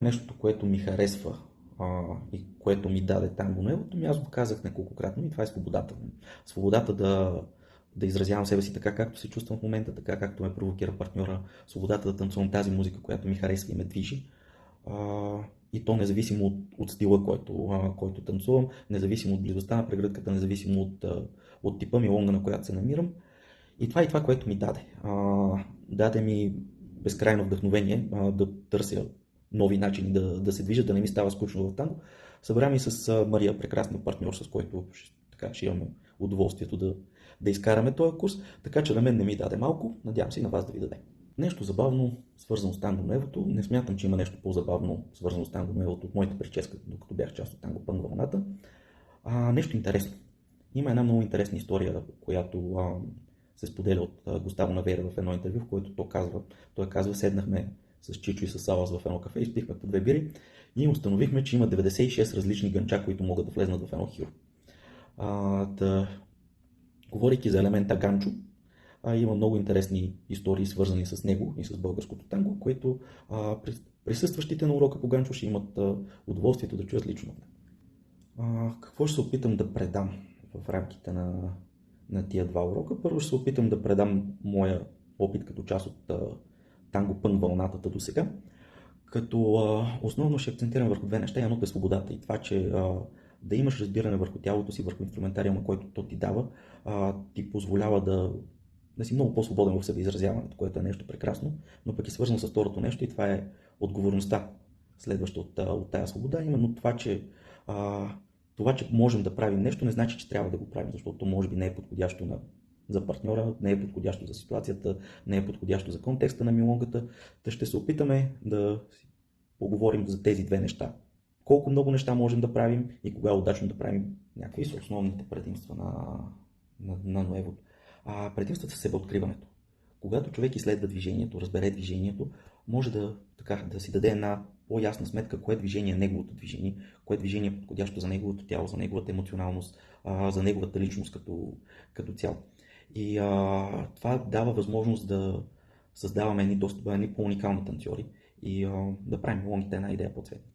Нещото, което ми харесва и което ми даде танго невото, аз го казах неколкократно и това е свободата. Свободата да изразявам себе си така, както се чувствам в момента, така както ме провокира партньора, свободата да танцувам тази музика, която ми харесва и ме движи. А, и то независимо от стила, който танцувам, независимо от близостта на прегръдката, независимо от типа милонга, на която се намирам. И това, което ми даде. Даде ми безкрайно вдъхновение да търся нови начини да се движа, да не ми става скучно в танго. Събрах ми с Мария, прекрасния партньор, с който така, ще имаме удоволствието да изкараме този курс, така че на мен не ми даде малко, надявам се и на вас да ви даде. Нещо забавно, свързано с танго невото, не смятам, че има нещо по-забавно, свързано с танго невото от моята прическа, докато бях част от танго пънк вълната. Нещо интересно. Има една много интересна история, която се споделя от Густаво Навера в едно интервю, в което той казва, седнахме с Чичо и с Салас в едно кафе, изпихме по две бири и установихме, че има 96 различни гънча, които могат да влезнат в едно хиро. Говорейки за елемента ганчо, има много интересни истории, свързани с него и с българското танго, които присъстващите на урока по ганчо ще имат удоволствието да чуят лично. Какво ще се опитам да предам в рамките на тия два урока? Първо ще се опитам да предам моя опит като част от танго пънк вълнатата до сега, като основно ще акцентирам върху две неща. Едното е свободата и това, че да имаш разбиране върху тялото си, върху инструментариума, който то ти дава, ти позволява да си много по-свободен в себеизразяването, което е нещо прекрасно, но пък е свързано с второто нещо и това е отговорността, следваща от тази свобода. Именно това, че можем да правим нещо, не значи, че трябва да го правим, защото може би не е подходящо за партньора, не е подходящо за ситуацията, не е подходящо за контекста на милонгата. Та ще се опитаме да си поговорим за тези две неща. Колко много неща можем да правим и кога е удачно да правим някакви са основните предимства на ноевото. Предимствата са себеоткриването. Когато човек изследва движението, разбере движението, може да си даде една по-ясна сметка кое движение е неговото движение, кое движение е подходящо за неговото тяло, за неговата емоционалност, за неговата личност като цяло. И това дава възможност да създаваме едни по-уникални танцори и да правим лонгите една идея по-цветни.